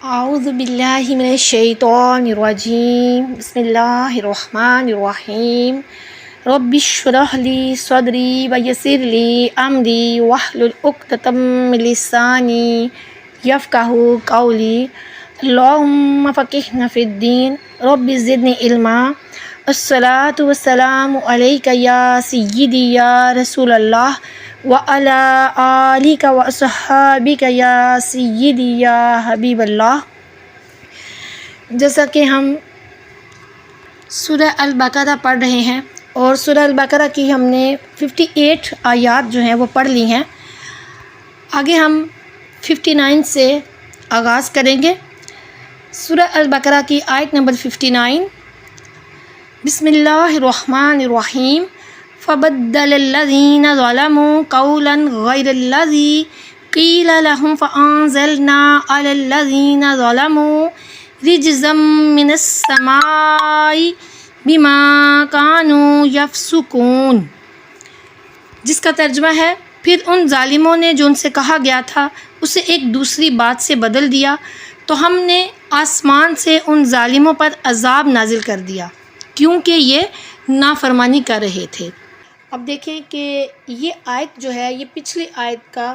اعوذ باللہ من الشیطان الرجیم بسم اللہ الرحمن الرحیم رب اشرح لی صدری ویسر لی امری واحلل عقدۃ من لسانی یفقہوا قولی اللہم فقہنا فی الدین رب زدنی علما الصلاۃ والسلام علیک یا سیدی یا رسول اللہ وعلی آلک واصحابک یا سیدی یا حبیب اللہ۔ جیسا کہ ہم سورہ البقرہ پڑھ رہے ہیں اور سورہ البقرہ کی ہم نے 58 آیات جو ہیں وہ پڑھ لی ہیں، آگے ہم 59 سے آغاز کریں گے۔ سورہ البقرہ کی آیت نمبر 59، بسم اللہ الرحمن الرحیم۔ فبدل الذین ظلموا قولا غیر الذی قیل لهم فانزلنا علی الذین ظلموا رجزا من السماء بما كانوا یفسقون، جس کا ترجمہ ہے پھر ان ظالموں نے جو ان سے کہا گیا تھا اسے ایک دوسری بات سے بدل دیا تو ہم نے آسمان سے ان ظالموں پر عذاب نازل کر دیا کیونکہ یہ نافرمانی کر رہے تھے۔ اب دیکھیں کہ یہ آیت جو ہے یہ پچھلی آیت کا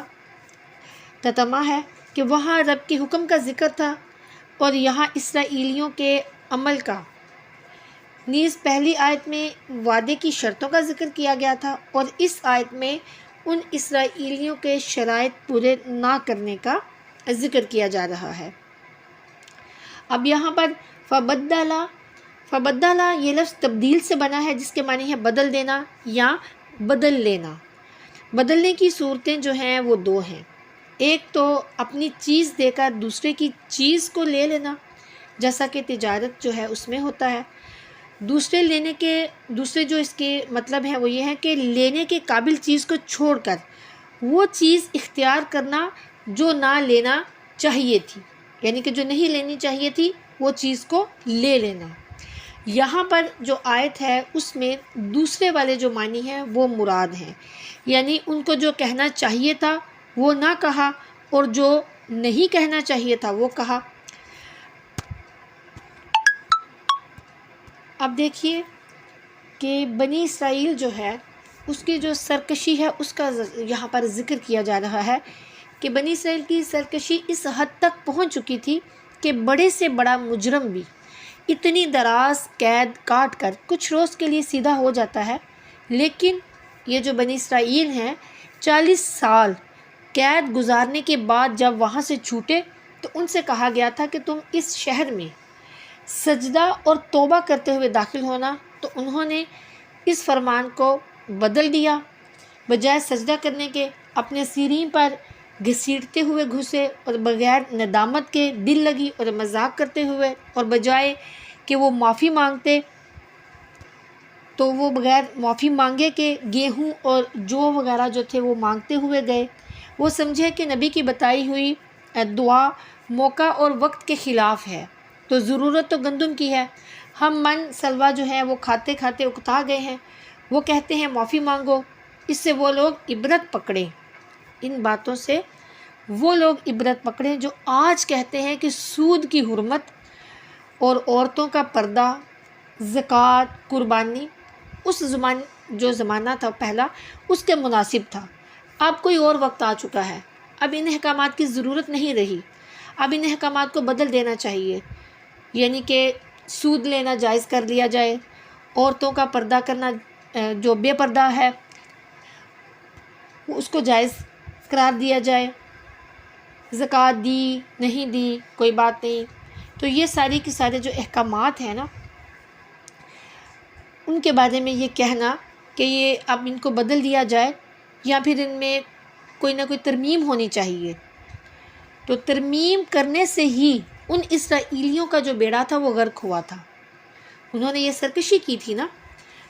تتمہ ہے کہ وہاں رب کے حکم کا ذکر تھا اور یہاں اسرائیلیوں کے عمل کا، نیز پہلی آیت میں وعدے کی شرطوں کا ذکر کیا گیا تھا اور اس آیت میں ان اسرائیلیوں کے شرائط پورے نہ کرنے کا ذکر کیا جا رہا ہے۔ اب یہاں پر فبدلا یہ لفظ تبدیل سے بنا ہے، جس کے معنی ہے بدل دینا یا بدل لینا۔ بدلنے کی صورتیں جو ہیں وہ دو ہیں، ایک تو اپنی چیز دے کر دوسرے کی چیز کو لے لینا، جیسا کہ تجارت جو ہے اس میں ہوتا ہے۔ دوسرے جو اس کے مطلب ہے وہ یہ ہے کہ لینے کے قابل چیز کو چھوڑ کر وہ چیز اختیار کرنا جو نہ لینا چاہیے تھی، یعنی کہ جو نہیں لینی چاہیے تھی وہ چیز کو لے لینا۔ یہاں پر جو آیت ہے اس میں دوسرے والے جو معنی ہیں وہ مراد ہیں، یعنی ان کو جو کہنا چاہیے تھا وہ نہ کہا اور جو نہیں کہنا چاہیے تھا وہ کہا۔ اب دیکھیے کہ بنی اسرائیل جو ہے اس کی جو سرکشی ہے اس کا یہاں پر ذکر کیا جا رہا ہے کہ بنی اسرائیل کی سرکشی اس حد تک پہنچ چکی تھی کہ بڑے سے بڑا مجرم بھی اتنی دراز قید کاٹ کر کچھ روز کے لیے سیدھا ہو جاتا ہے، لیکن یہ جو بنی اسرائیل ہیں 40 سال قید گزارنے کے بعد جب وہاں سے چھوٹے تو ان سے کہا گیا تھا کہ تم اس شہر میں سجدہ اور توبہ کرتے ہوئے داخل ہونا، تو انہوں نے اس فرمان کو بدل دیا، بجائے سجدہ کرنے کے اپنے سیرین پر گھسیٹتے ہوئے گھسے اور بغیر ندامت کے دل لگی اور مذاق کرتے ہوئے، اور بجائے کہ وہ معافی مانگتے تو وہ بغیر معافی مانگے کہ گیہوں اور جو وغیرہ جو تھے وہ مانگتے ہوئے گئے۔ وہ سمجھے کہ نبی کی بتائی ہوئی دعا موقع اور وقت کے خلاف ہے، تو ضرورت تو گندم کی ہے، ہم من سلوا جو ہے وہ کھاتے کھاتے اکتا گئے ہیں، وہ کہتے ہیں معافی مانگو۔ اس سے وہ لوگ عبرت پکڑیں، ان باتوں سے وہ لوگ عبرت پکڑیں جو آج کہتے ہیں کہ سود کی حرمت اور عورتوں کا پردہ، زکوٰۃ، قربانی اس جو زمانہ تھا پہلا اس کے مناسب تھا۔ اب کوئی اور وقت آ چکا ہے، اب ان احکامات کی ضرورت نہیں رہی، اب ان احکامات کو بدل دینا چاہیے، یعنی کہ سود لینا جائز کر لیا جائے، عورتوں کا پردہ کرنا جو بے پردہ ہے اس کو جائز قرار دیا جائے، زکوٰۃ دی نہیں دی کوئی بات نہیں۔ تو یہ ساری کے سارے جو احکامات ہیں نا ان کے بارے میں یہ کہنا کہ یہ اب ان کو بدل دیا جائے یا پھر ان میں کوئی نہ کوئی ترمیم ہونی چاہیے، تو ترمیم کرنے سے ہی ان اسرائیلیوں کا جو بیڑا تھا وہ غرق ہوا تھا۔ انہوں نے یہ سرکشی کی تھی نا،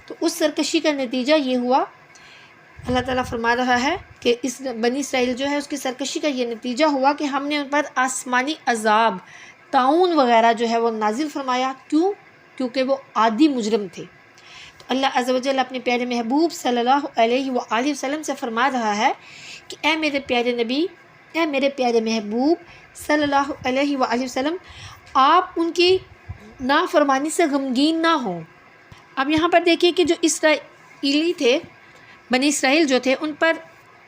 تو اس سرکشی کا نتیجہ یہ ہوا، اللہ تعالیٰ فرما رہا ہے کہ اس بنی اسرائیل جو ہے اس کی سرکشی کا یہ نتیجہ ہوا کہ ہم نے ان پر آسمانی عذاب، طاعون وغیرہ جو ہے وہ نازل فرمایا۔ کیونکہ وہ عادی مجرم تھے۔ تو اللہ عز و جل اپنے پیارے محبوب صلی اللہ علیہ وآلہ وسلم سے فرما رہا ہے کہ اے میرے پیارے نبی، اے میرے پیارے محبوب، صلی اللہ علیہ وآلہ وسلم آپ ان کی نافرمانی سے غمگین نہ ہوں۔ اب یہاں پر دیکھیے کہ جو اسرائیلی تھے، بنی اسرائیل جو تھے، ان پر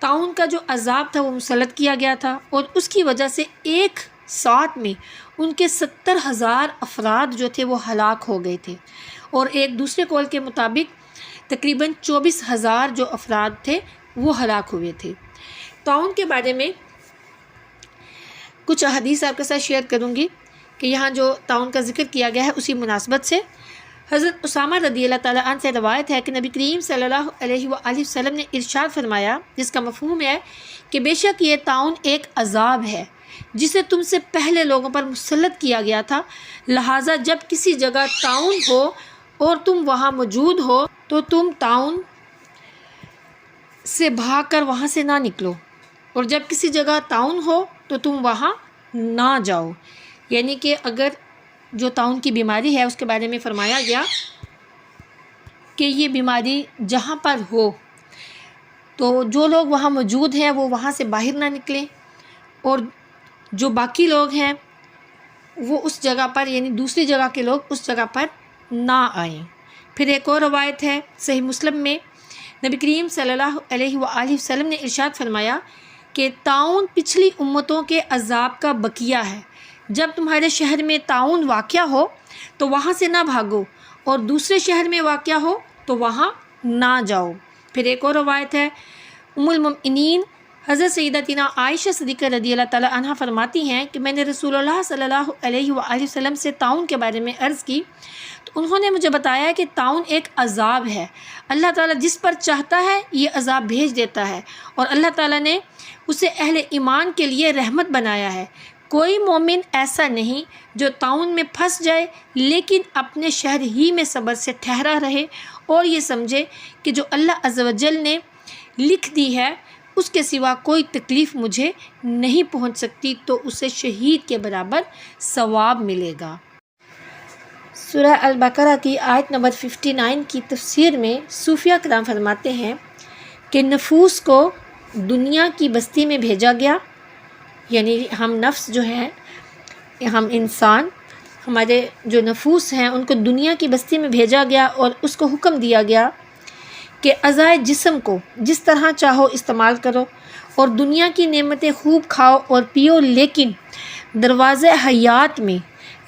طاعون کا جو عذاب تھا وہ مسلط کیا گیا تھا، اور اس کی وجہ سے ایک ساتھ میں ان کے 70,000 افراد جو تھے وہ ہلاک ہو گئے تھے، اور ایک دوسرے قول کے مطابق تقریباً 24,000 جو افراد تھے وہ ہلاک ہوئے تھے۔ طاعون کے بارے میں کچھ احادیث آپ کے ساتھ شیئر کروں گی کہ یہاں جو طاعون کا ذکر کیا گیا ہے اسی مناسبت سے حضرت اسامہ رضی اللہ تعالیٰ عنہ سے روایت ہے کہ نبی کریم صلی اللہ علیہ وآلہ وسلم نے ارشاد فرمایا، جس کا مفہوم ہے کہ بے شک یہ طاعون ایک عذاب ہے جسے تم سے پہلے لوگوں پر مسلط کیا گیا تھا، لہٰذا جب کسی جگہ طاعون ہو اور تم وہاں موجود ہو تو تم طاعون سے بھاگ کر وہاں سے نہ نکلو، اور جب کسی جگہ طاعون ہو تو تم وہاں نہ جاؤ۔ یعنی کہ اگر جو طاعون کی بیماری ہے اس کے بارے میں فرمایا گیا کہ یہ بیماری جہاں پر ہو تو جو لوگ وہاں موجود ہیں وہ وہاں سے باہر نہ نکلیں، اور جو باقی لوگ ہیں وہ اس جگہ پر، یعنی دوسری جگہ کے لوگ اس جگہ پر نہ آئیں۔ پھر ایک اور روایت ہے صحیح مسلم میں، نبی کریم صلی اللہ علیہ وآلہ وسلم نے ارشاد فرمایا کہ طاعون پچھلی امتوں کے عذاب کا بقیہ ہے، جب تمہارے شہر میں طاعون واقع ہو تو وہاں سے نہ بھاگو، اور دوسرے شہر میں واقع ہو تو وہاں نہ جاؤ۔ پھر ایک اور روایت ہے، ام المؤمنین حضرت سیدتنا عائشہ صدیقہ رضی اللہ تعالیٰ عنہ فرماتی ہیں کہ میں نے رسول اللہ صلی اللہ علیہ وآلہ وسلم سے طاعون کے بارے میں عرض کی تو انہوں نے مجھے بتایا کہ طاعون ایک عذاب ہے، اللہ تعالیٰ جس پر چاہتا ہے یہ عذاب بھیج دیتا ہے، اور اللہ تعالیٰ نے اسے اہل ایمان کے لیے رحمت بنایا ہے۔ کوئی مومن ایسا نہیں جو طاعون میں پھنس جائے لیکن اپنے شہر ہی میں صبر سے ٹھہرا رہے اور یہ سمجھے کہ جو اللہ عز و جل نے لکھ دی ہے اس کے سوا کوئی تکلیف مجھے نہیں پہنچ سکتی، تو اسے شہید کے برابر ثواب ملے گا۔ سورہ البقرہ کی آیت نمبر 59 کی تفسیر میں صوفیہ کرام فرماتے ہیں کہ نفوس کو دنیا کی بستی میں بھیجا گیا، یعنی ہم نفس جو ہیں، ہم انسان، ہمارے جو نفوس ہیں ان کو دنیا کی بستی میں بھیجا گیا اور اس کو حکم دیا گیا کہ اعضائے جسم کو جس طرح چاہو استعمال کرو اور دنیا کی نعمتیں خوب کھاؤ اور پیو، لیکن دروازے حیات میں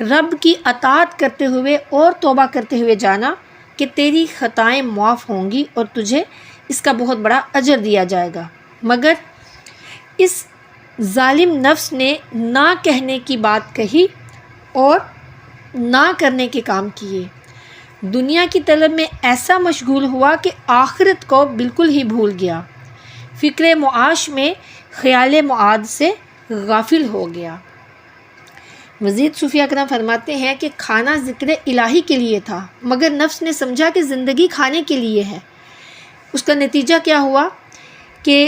رب کی اطاعت کرتے ہوئے اور توبہ کرتے ہوئے جانا کہ تیری خطائیں معاف ہوں گی اور تجھے اس کا بہت بڑا اجر دیا جائے گا۔ مگر اس ظالم نفس نے نہ کہنے کی بات کہی اور نہ کرنے کے کام کیے، دنیا کی طلب میں ایسا مشغول ہوا کہ آخرت کو بالکل ہی بھول گیا، فکر معاش میں خیال معاد سے غافل ہو گیا۔ مزید صوفیہ کرام فرماتے ہیں کہ کھانا ذکر الہی کے لیے تھا مگر نفس نے سمجھا کہ زندگی کھانے کے لیے ہے۔ اس کا نتیجہ کیا ہوا کہ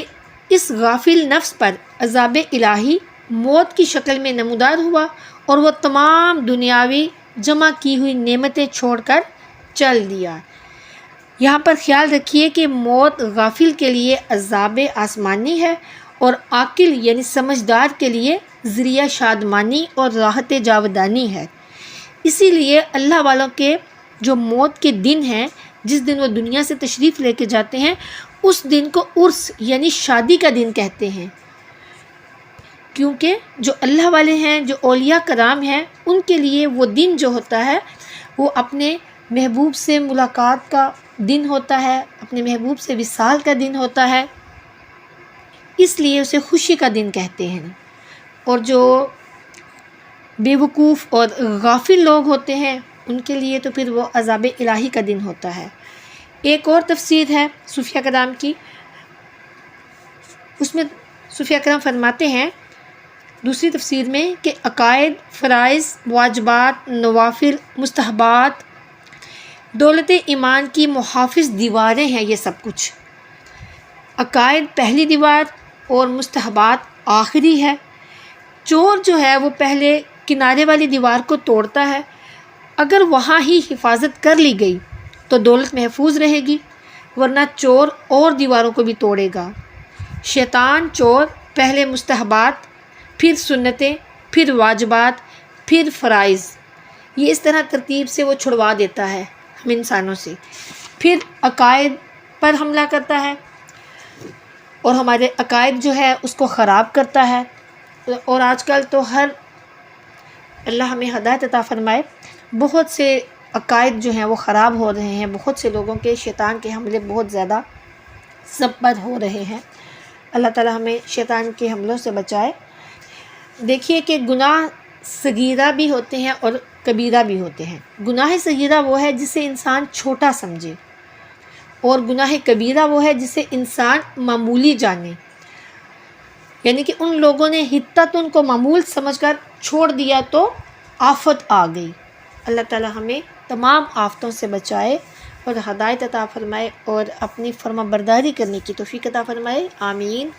اس غافل نفس پر عذاب الہی موت کی شکل میں نمودار ہوا اور وہ تمام دنیاوی جمع کی ہوئی نعمتیں چھوڑ کر چل دیا۔ یہاں پر خیال رکھیے کہ موت غافل کے لیے عذاب آسمانی ہے اور عاقل یعنی سمجھدار کے لیے ذریعہ شادمانی اور راحت جاودانی ہے۔ اسی لیے اللہ والوں کے جو موت کے دن ہیں، جس دن وہ دنیا سے تشریف لے کے جاتے ہیں، اس دن کو عرس یعنی شادی کا دن کہتے ہیں، کیونکہ جو اللہ والے ہیں، جو اولیاء کرام ہیں، ان کے لیے وہ دن جو ہوتا ہے وہ اپنے محبوب سے ملاقات کا دن ہوتا ہے، اپنے محبوب سے وصال کا دن ہوتا ہے، اس لیے اسے خوشی کا دن کہتے ہیں۔ اور جو بے وقوف اور غافل لوگ ہوتے ہیں ان کے لیے تو پھر وہ عذاب الہی کا دن ہوتا ہے۔ ایک اور تفسیر ہے صوفیہ کرام کی، اس میں صوفیہ کرام فرماتے ہیں دوسری تفسیر میں کہ عقائد، فرائض، واجبات، نوافل، مستحبات، دولت ایمان کی محافظ دیواریں ہیں یہ سب کچھ۔ عقائد پہلی دیوار اور مستحبات آخری ہے۔ چور جو ہے وہ پہلے کنارے والی دیوار کو توڑتا ہے، اگر وہاں ہی حفاظت کر لی گئی تو دولت محفوظ رہے گی، ورنہ چور اور دیواروں کو بھی توڑے گا۔ شیطان چور پہلے مستحبات، پھر سنتیں، پھر واجبات، پھر فرائض، یہ اس طرح ترتیب سے وہ چھڑوا دیتا ہے ہم انسانوں سے. پھر عقائد پر حملہ کرتا ہے اور ہمارے عقائد جو ہے اس کو خراب کرتا ہے. اور آج کل تو اللہ ہمیں ہدایت عطا فرمائے، بہت سے عقائد جو ہیں وہ خراب ہو رہے ہیں، بہت سے لوگوں کے شیطان کے حملے بہت زیادہ سب پر ہو رہے ہیں. اللہ تعالی ہمیں شیطان کے حملوں سے بچائے. دیکھیے کہ گناہ صغیرہ بھی ہوتے ہیں اور کبیرہ بھی ہوتے ہیں. گناہ صغیرہ وہ ہے جسے انسان چھوٹا سمجھے، اور گناہ کبیرہ وہ ہے جسے انسان معمولی جانے. یعنی کہ ان لوگوں نے حتتن کو معمول سمجھ کر چھوڑ دیا تو آفت آ گئی. اللہ تعالی ہمیں تمام آفتوں سے بچائے اور ہدایت عطا فرمائے اور اپنی فرما برداری کرنے کی توفیق عطا فرمائے. آمین.